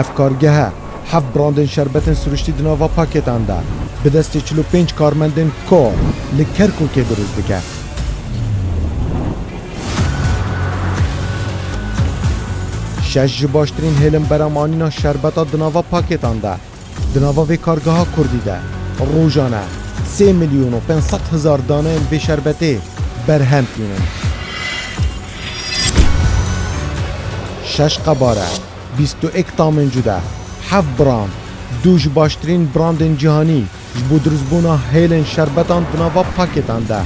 ev kargehe hev brandên şerbetin sürüştî di nava pakêtan de bi destê 45 karmendên kor li Kerkûkê dirûst dike. Şeş ji baştirîn hêlin beremanîna şerbeta di nava pakêtan de di nava vê kargeha Kurdî de rojane 3 milyon û 500,000 daneyên vê şerbetê berhem tînin. Şeş qebare 21 tamên cude hev brand du ji baştirîn brandên cîhanî ji bo dirûstbûna hêlên şerbetan di nava pakêtan de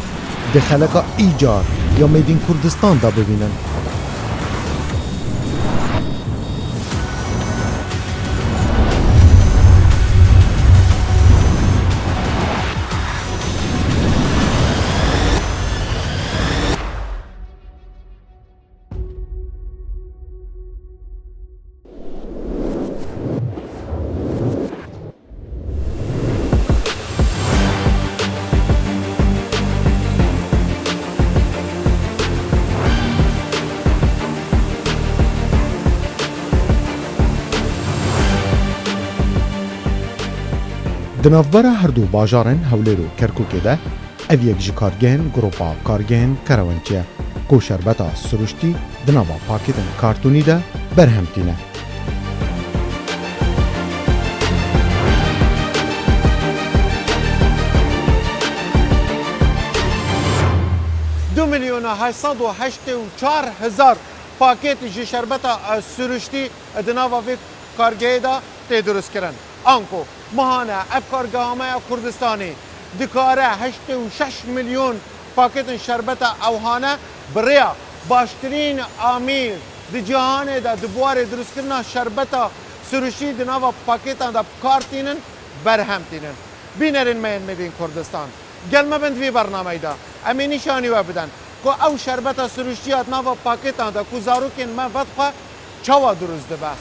di xeleka îcar ya Made in Kurdistan de bibînin. Di navbera her du bajarên Hewlêr û Kerkûkê de ev yek ji kargehên Gropa Kargehên Kerewençî ye ku şerbeta siruştî di nava pakêtên kartonî de berhem tîne. دو میلیون و 884,000 پاکێت ji şerbeta sürüştî di nava vê kargehê de tê dirûstkirin. Anko mihane ev kargehameya Kurdistanê dikare 86 milyon pakêtên şerbeta ewhane bi rêya baştirîn amîr di cîhanê de di buwarê dirûstkirina şerbeta sürüştî di nava pakêtan de kar tînin berhem tînin. Bînerên me yên Made in Kurdistan. Gelme bin vê bernameyê de em ê nîşanî we bidin ku ew şerbeta sürüştiya di nava pakêtan de ku zarokên me vedxwe çawa dirûst dibe.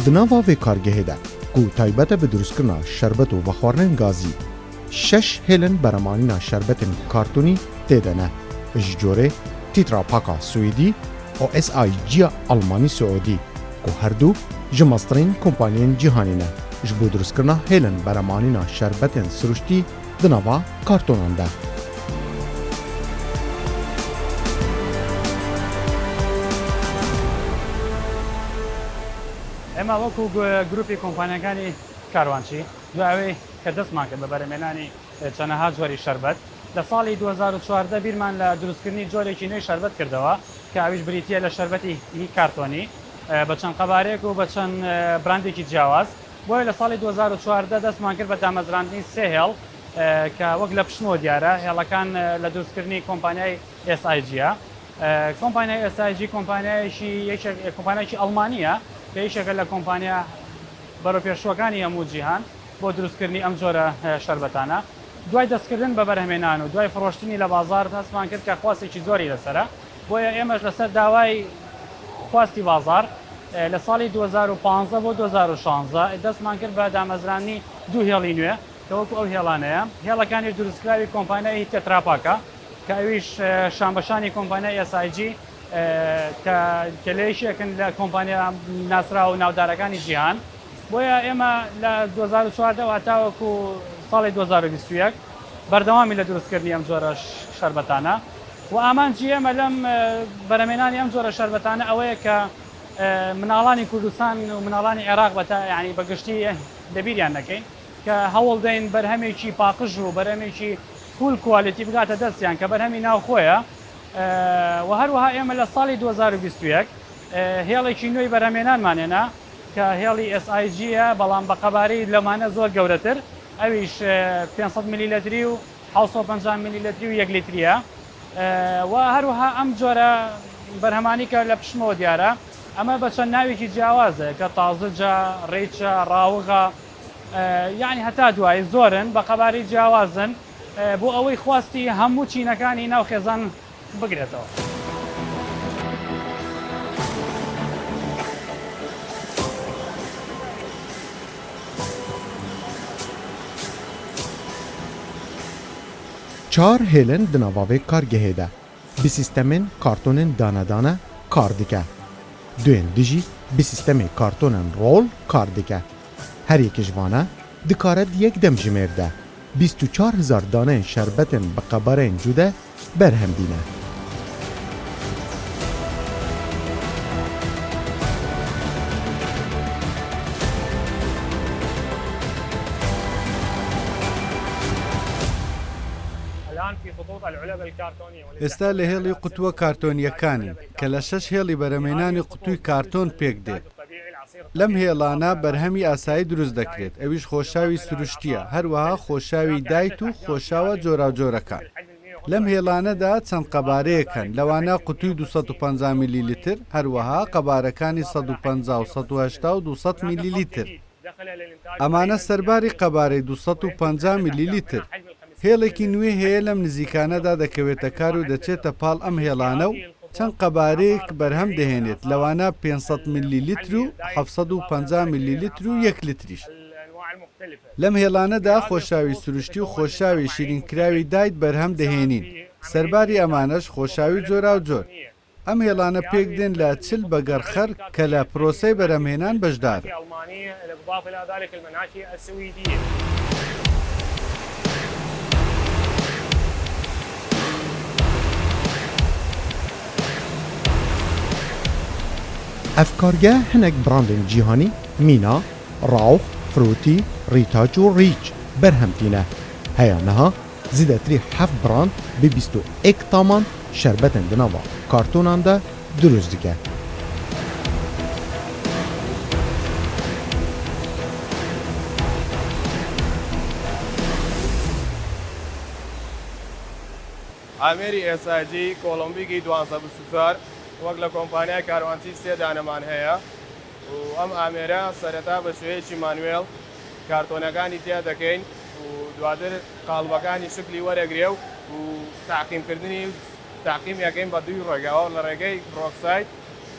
Di nava vê kargehê de ku taybet e bi dirûstkirina şerbet û vexwarinên gazî şeş hêlin beremanîna şerbetên kartonî tê de ne ji corê Tetra Pak a Swêdî û SIG a Almanî Suedî ku her du ji mastirên kompanyên cîhanî ne ji bo dirûstkirina hêlin beremanîna şerbetên siruştî di nava kartonan de. ئێمە وەکو گروپی کۆمپانیەکانی کاروانچی دوایەوەی کە دەستمان کرد بە بەرهەمێنانی چەندەها جۆری شەربەت لە ساڵی 2014 بیرمان لە دروستکردنی جۆرێکی نوێی شەربەت کردەوە کە ئەویش بریتیە لە شەربەتی کارتۆنی بە چەند قەبارێک و بە چەند براندێکی جیاواز بۆیە لە ساڵی 2014 دەستمان کرد بە دامەزراندنی سێ هێڵ کە وەک لە پشتمەوە دیارە هێڵەکان لە دروستکردنی کۆمپانیای SIG کۆمپانیای SIG کۆمپانیایکی ئەڵمانیە کە یەکێکە لە کۆمپانیا بەرەوپێشوەکانی هەموو جیهان بۆ دروستکردنی ئەم جۆرە شەربەتانە دوای دەستکردن بە بەرهەمێنان و دوای فڕۆشتنی لە بازار دەستمان کرد کە خواستێکی زۆری لەسەرە بۆیە ئێمەش لەسەر داوای خواستی بازار لە ساڵی 2015 بۆ 2016 دەستمان کرد بە دامەزرانی دوو هێڵی نوێ کە وەکو ئەو هێڵانەیە هێڵەکانی دروستکراوی کۆمپانیای تێترا پاکە کە ئەویش شانبەشانی کۆمپانیای SIG کە لێشێکن لە کۆمپانیا ناسرا و ناودارەکانی جیهان بۆیە ئێمە لە 2014 هاتاوەکو ساڵی 2021 بەردەوامی لە دروستکردنی ئەم جۆرە شەربەتانە و ئامانجی ئێمە لەم بەرهەمێنانی ئەم جۆرە شەربەتانە ئەوەیە کە مناڵانی کوردستان و مناڵانی عێراق ینی بەگشتی دەبیریان نەکەین کە هەوڵ دەین بەرهەمێکی پاقژ و بەرهەمێکی فول کوالیتی بگاتە دەستیان کە بەرهەمی ناوخۆیە و هەروەها ئێمە لە ساڵی 2021 هێڵێکی نوێی بەرهەمێنانمانێنا کە هێڵی SIG-ە بەڵام بە قەبارەی لەمانە زۆر گەورەتر ئەویش 500 میلیلتری و 750 میلیلتری و 1 لیتریە و هەروەها ئەم جۆرە بەرهەمانی کە لە پشمەوە دیارە ئەمە بە چەند ناوێکی جیاوازە کە تازجە ڕێچە ڕاوغە یعنی هەتا دوای زۆرن بە قەباری جیاوازن بۆ ئەوەی خواستی هەموو چینەکانی ناو خێزان بگرێتەوە. çar hêlin di navavê kargehê de bi sîstemên kartonên danedane kar dike. Duyên dijî bi sîstemê kartonên rol kar dike. Her yekê ji vane dikare di yek dem jimêr de 24,000 daneyên şerbetên bi qebereyên cude berhem dîne. ئێستا لە هێڵی قوتووە کارتۆنیەکانین کە لە 6 هێڵی بەرەمێنانی قوتووی کارتۆن پێک دێت. لەم هێڵانە بەرهەمی ئاسایی دروست دەکرێت، ئەویش خۆشاوی سروشتیە، هەروەها خۆشاوی دایت و خۆشاوە جۆراوجۆرەکان. لەم هێڵانەدا چەند قەبارەیەکەن، لەوانە قوتووی 250 میلیلیتر، هەروەها قەبارەکانی 150 و 180 و 200 میلیلیتر. ئەمانە سەرباری قەبارەی 250 میلیلیتر. هێڵێکی نوێ هەیە لەم نزیکانەدا دەکەوێتە کار و دەچێتە پاڵ ئەم هێڵانە و چەند قەبارەیەک بەرهەم دەهێنێت، لەوانە 500 میلیلیتر و 750 میلیلیتر و 1 لیتریش. لەم هێڵانەدا خۆشاوی سروشتی و خۆشاوی شیرینکراوی دایت بەرهەم دەهێنین، سەرباری ئەمانەش خۆشاوی جۆراوجۆر. ئەم هێڵانە پێک دێن لە 40 بەگەرخەر کە لە پرۆسەی بەرهەمهێنان بەشدار. ev karge hinek brandên cîhanî mîna, rawx, frûtî, rîtaç û rîç berhem tîne. Heya niha zêdetirî 7 brand bi 21 taman şerbetên di nava kartonan de durust dike. ئامێری ئێساجی کۆلمبیکی 12 وەک لە کۆمپانیای کاروانچی 3 دانەمان هەیە و ئەم ئامێرە سەرەتا بە شوەیەکی مانوێڵ کارتۆنەکانی تیا دەکەین و دواتر قاڵبەکانی شکلی وەرەگرێ و تاقیمکردنی تاقیم یەکەین بە دوی ڕێگاوە لە ڕێگەی بڕۆکساید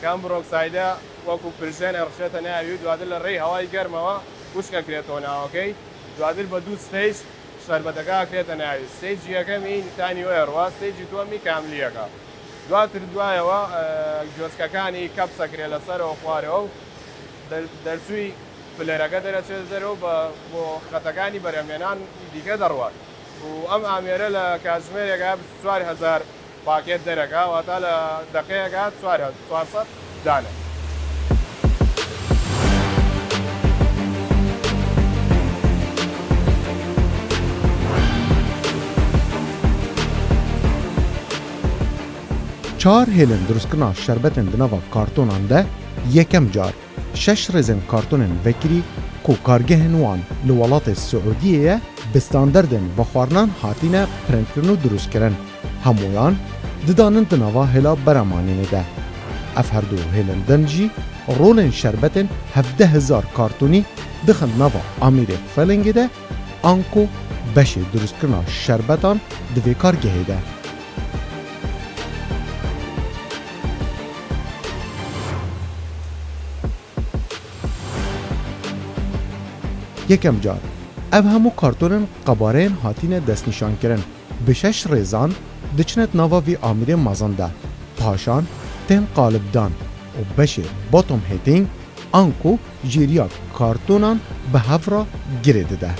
کام بڕۆکسایدە وەکو پرژێن ئەڕشێتە ناوی و دواتر لە ڕێی هەوای گەرمەوە وشکەکرێتەوە ناوەکەی دواتر بە دوو ستەیج شەربەتەکە ئەکرێتە ناوی ستەیجی یەکەمی تانی وێڕوا ستەیجی دووەمی کاملیەکە دواتر دوایەوە گوێچکەکانی کەپسەکرێ لەسەرەوە خوارەوە و دەرچووی پلەرەکە دەرەچێت دەرەوە بۆ خەتەکانی بەرەمێنان دیکە دەڕوات و ئەم ئامێرە لە کاتژمێرێکە 4,000 پاکێت دەرەکە واتە لە دەقەیەکە 400 دانە. Çar hêlin durustkirina şerbetên di nava kartonan de yekem car 6 rêzên kartonên vekirî ku kargehên wan li welatê Siûdiyê bi standardên vexwarnan hatîne prentkirin û durustkirin. Hemûyan didanin di nava hêla beremanînê de. Ev herdû hêlin din jî rolên şerbetên 17,000 kartonî dixin nava Amîrê Felingê de an ku beşê durustkirina şerbetan di vê kargehê de. Yekem car ev hemû kartonên qebareyên hatîne destnîşankirin bi 6 rêzan diçinet nava vî Amîrê mezin de. Paşan tên qalibdan û beşê bottom heading an ku jêriya kartonan bi hevra girê dide.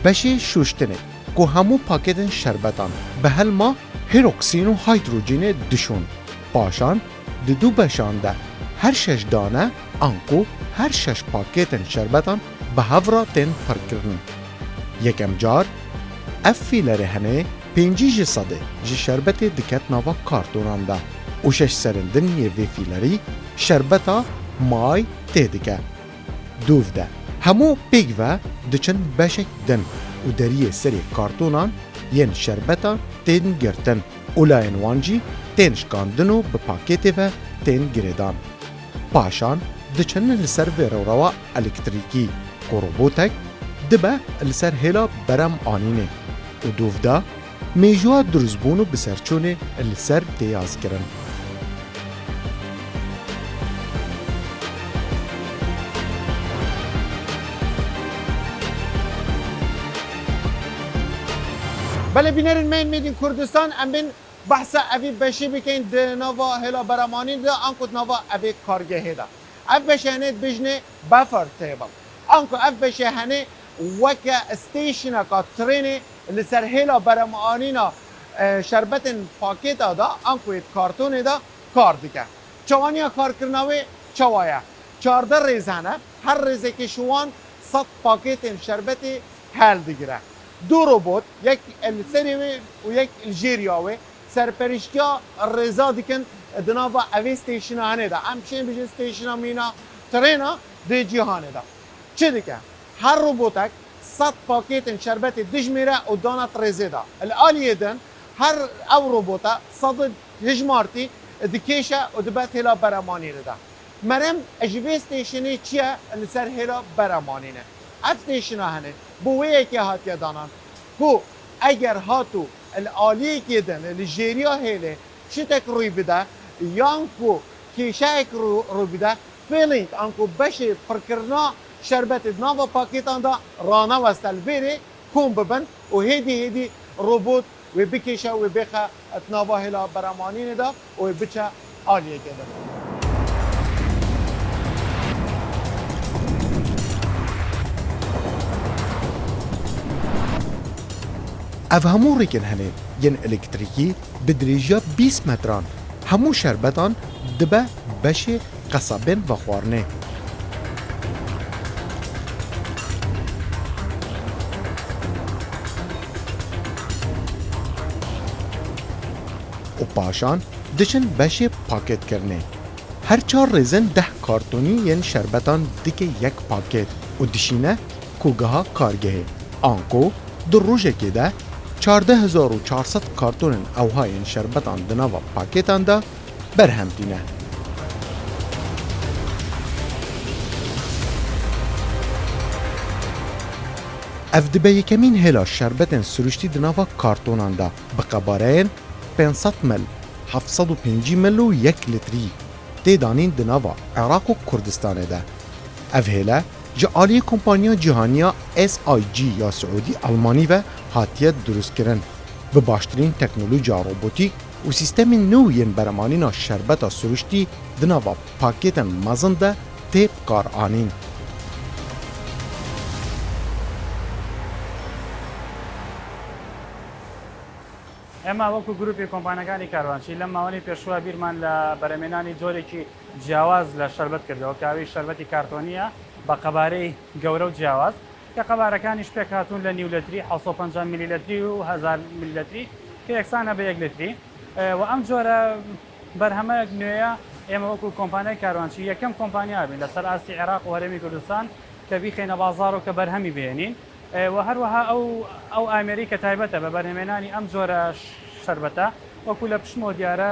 Beşê şûştinê ku hemû paketên şerbetan bi helma hîroksîn û hîdrojenê dişûn. Paşan di du beşan de her 6 dane an ku her 6 paketên şerbetan bi hevra tên firkirin. Yekem car ev fîlerê henê 5 ji sedê ji şerbetê diket nava kartonan de û 6 serên diniyê vê fîlerî şerbeta may tê dike. Dûv de hemû pêk ve diçin beşek din û deriyê serê kartonan yên şerbeta tên girtin û layên wan jî tên şikandin û bi pakêtê ve tên girêdan. Paşan diçin li ser vê rewrewa elektrîkî ku robotek dibe li ser hêla berem anînê û dûv de mêjuwa durustbûn û biserçûnê li ser tê yazkirin. بله بینرین مین میدین کردستان ام بین بحث اوی بشی بکن ده نوا هلا برامانی ده آنکو نوا اوی کارگه ده اف بشه هنه بجنه بفر تیبل آنکو اف بشه هنه وکا استیشن کا ترینه لسر هلا برامانی نا شربت پاکت دا آنکو کارتون دا کار دیگه چوانیا کار کرناوی چوایا 14 ریزانه هر ریزه که شوان 100 پاکت شربت حل دیگره دو روبوت یک السریوی و یک الجیریاوی سرپرشتیا رضا دیکن دنابا اوی ستیشن هنه دا همچنین بجن ستیشن مینا ترینا دی جهانه دا چه دیگه هر روبوتک 100 پاکت شربت دجمیره و دانت رزه دا الالیه دن هر او روبوتا 100 هجمارتی دکیشه و دبت هلا برامانی دا مرم اجوی ستیشنی چیه لسر هلا برامانینه اف ستیشن هنه بویه که هاتیه دانان کو اگر هاتو الالیه که دن الجیریا هله شتک روی بده یانکو کیشه روی بده فیلینگ انکو بشه پرکرنا شربت ناوا پاکیتان دا رانا وستل بره کن ببن و هیدی روبوت و بکشه و بخه اتناوا هلا برامانین دا و بچه آلیه گده اف همو ریکن هنه ین الکتریکی بدریجا 20 متران همو شربتان دبه بشه قصابین و خوارنه و پاشان دشن بشه پاکت کرنه هر 4 ریزن 10 کارتونی ین شربتان دیگه یک پاکت و دشینه کوگها کارگه آنکو در روژه که ده 14400 کارتون اوهای شربتان دناوا پاکتان دا برهم دینه اف دبه یکمین هلا شربتن سروشتی دناوا کارتونان دا بقبارین 500 مل 750 مل و 1 لتری تیدانین دناوا عراق و کردستان ده اف هلا جعالی کمپانیا جهانیا SIG یا سعودی آلمانی و هاتیه دروست کرن به باشترین تکنولوژی روبوتیک و سیستم نوین برمانینا شربت سروشتی دناوا پاکتن مزن ده تیب کار آنین ئێمە وەکو گروپی کۆمپانیەکانی کاروانچی لەم ماوەی پێشوە بیرمان لە بەرەمێنانی جۆرێکی جیاواز لە شەربەت کردەوە کاوی شەربەتی کارتۆنیە بە قەبارەی گەورە و جیاواز کە قەبارەکانیش پێک هاتوون لە نیولەتری 750 میلیلتری و 1000 میلیلتری کە یەکسانە بە 1 لتری و ئەم جۆرە بەرهەمەیەک نوێیە ئێمە وەکو کۆمپانیای کاروانچی یەکەم کۆمپانیا بین لەسەر ئاستی عێراق و هەرێمی کوردستان کە بیخێنە بازاڕ و کە بەرهەمی بێنین و هەروەها ئەو ئامێری کە تایبەتە بە بەرهەمێنانی ئەم جۆرە شەربەتە وەکو لە پشتمۆ دیارە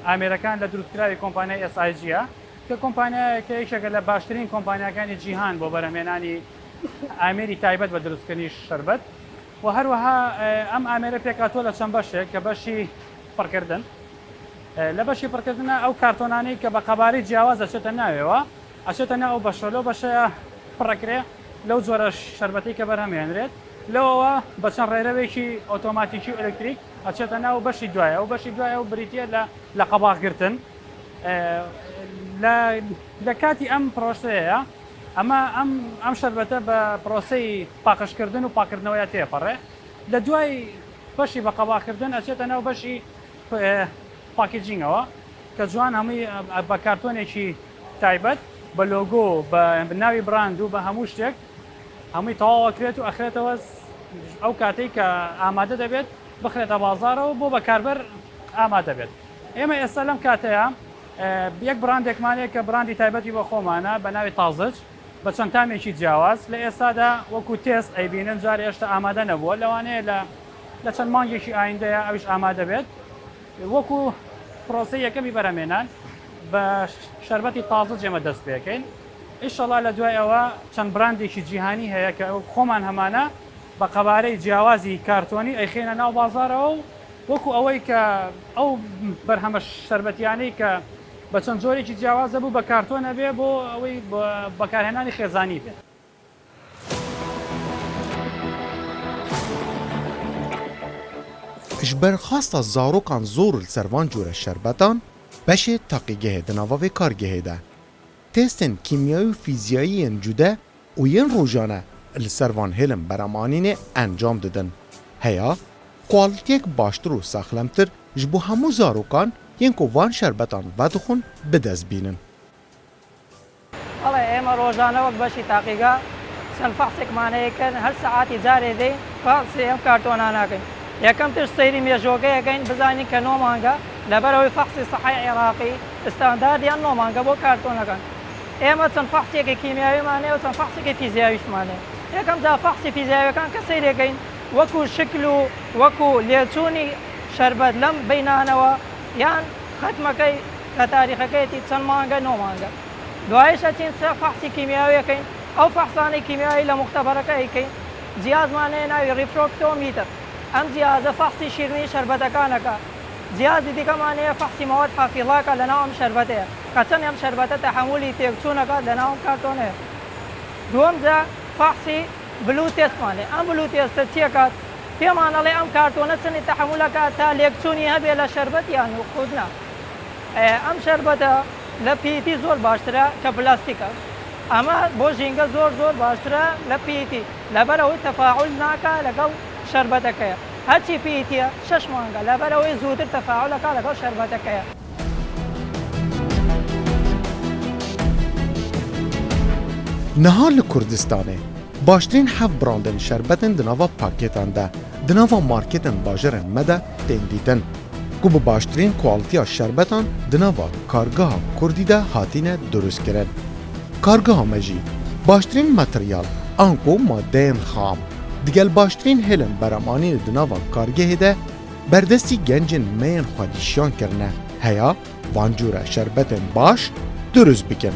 ئامێرەکان لە دروستکراوی کۆمپانیای SIG-ە کە کۆمپانیایەکە یەکێکە لە باشترین کۆمپانیەکانی جیهان بۆ بەرهەمێنانی ئامێری تایبەت بە دروستکردنی شەربەت و هەروەها ئەم ئامێرە پێکاتوە لە چەند بەشێک کە بەشی پڕکردن لە بەشی پڕکردنە ئەو کارتۆنانەی کە بە قەبارەی جیاواز ئەچێتە ناوێەوە ئەچێتە ناو بەشە لەو بەشەیە پڕەکرێ لەو جۆرە شەربەتی کە بەرهەمێنرێت لەوەوە بە چەند ڕێرەوێکی ئۆتۆماتیکی و ئەلکتریک ئەچێتە ناو بەشی دوایە و بەشی دوایە و بریتە لە قەباغگرتن لە کاتی ئەم پرۆسەیە ئەمە ئەم شەربەتە بە پرۆسەی پاقشکردن و پاکردنەوەیە تێپەڕێ لە دوای بەشی بە قەباغکردن ئەچێتە ناو بەشی پاکیجینگەوە کە جوان هەمووی بە کارتۆنێکی تایبەت بە لۆگۆ بە ناوی براند و بە هەموو شتێک هەمووی تەواوەکرێت و ئەخرێتەوە ئەو کاتێک کە ئامادە دەبێت بخرێتە بازارەوە بۆ بەکاربەر ئامادە بێت ئێمە ئێستا لەم کاتەیە یەک براندێکمانەیە کە براندی تایبەتی بە خۆمانە بە ناوی تازج بە چەند تامێکی جیاواز لە ئێستادا وەکو تێست ئەیبینن جار هێشتا ئامادە نەبووە لەوانەیە لە چەند مانگێکی ئایندەیە ئەویش ئامادە بێت وەکو پرۆسی یەکەمی بەرەمێنان بە شەربەتی تازج ئێمە دەست پێکەین ئیشەڵا لە دوایەوە چەند براندێکی جیهانی هەیە کە خۆمان هەمانە بە قەبارەی جیاوازی کارتۆنی ئەیخێنە ناو بازارەوە و وەکو ئەوەی کە ئەو بەرهەمە شەربەتیانەی کە بە چەند جۆرێکی جیاوازە بوو بە کارتۆنە بێ بۆ ئەوەی بەکارهێنانی خێزانی بێت. ji berxasta zarokan zor li ser van cure şerbetan beşê teqîgehê di nava vê kargehê de. Testên kîmyayî û fîzyayî cude û yên rojane li ser van hêlin beremanînê encam didin. Heya, kualitiyek baştir û sexlemtir ji bo hemû zarokan yên ku van şerbetan vedixwin bidest bînin. والله ئێمە ڕۆژانە وەک بەشی تاقیگا چەند فەحسێکمانەیەکەن هەر سەعاتی جارێ دەی فەحسی ئەم کارتۆنا ناکەین. یەکەم تر سەیری مێژۆگەیەکەین بزانین کە 9 مانگە لەبەرەوەی فەحسی سەحای عێراقی ئستانداردیان 9 مانگە بۆ کارتۆنەکان. ئێمە چەند فەحسێکی کیمیاویمانەیە و چەند فەحسێکی فیزیاویشمانەیە. یەکەم جا فەحسی فیزیاویەکان کە سەیرەکەین وەکو شکل و وەکو لێچوونی شەربەت لەم بەینانەوە یان ختمەکەی لە تاریخەکەیەتی چەند مانگە 9 مانگە. دوایشە چین فەحسی کیمیاویەکەین ئەو فەحسانی کیمیایی لە مختبەرەکە ئەیکەین جیازمانەیە ناوی ریفرۆکتۆمیتر ئەم جیازە فەحسی شیرنی شەربەتەکانەکە جیازی دیکەمانەیە فەحسی مەواد حافیڵاکە لەناو ئەم شەربەتەیە کە چەند ئەم شەربەتە تەحمولی تێکچوونەکە لەناو ئەم کارتۆنەیە دووەم جا فەحسی بلو تێستمانێ ئەم بلو تێستە چیەکات پێمانەڵێ ئەم کارتۆنە چنی تەحمولەکە تا لێکچوونی هەبێ لە شەربەت یان و خودنا ئەم شەربەتە لە پیتی زۆر باشترە کە پلاستیکە ئەمە بۆ ژینگە زۆر باشترە لە پیتی لەبەرەوەی تەفاعول ناکە لەگەڵ شەربەتەکەیە هەرچی پیتیە 6 مانگە لەبەرەوەی زووتر تەفاعولەکە لەگەڵ شەربەتەکەیە. Niha li Kurdistanê baştirîn hev brandên şerbetên di nava pakêtan de di nava marketên bajarên me de tên dîtin ku bi baştirîn kualitiya şerbetan di nava kargeha Kurdî de hatîne durustkirin. Kargeha me jî baştirîn materyal an ku maddeyên xam digel baştirîn hêlin beremanî di nava kargehê de berdestî gencên meyên xwedîşiyan kirine heya van cure şerbetên baş durust bikin.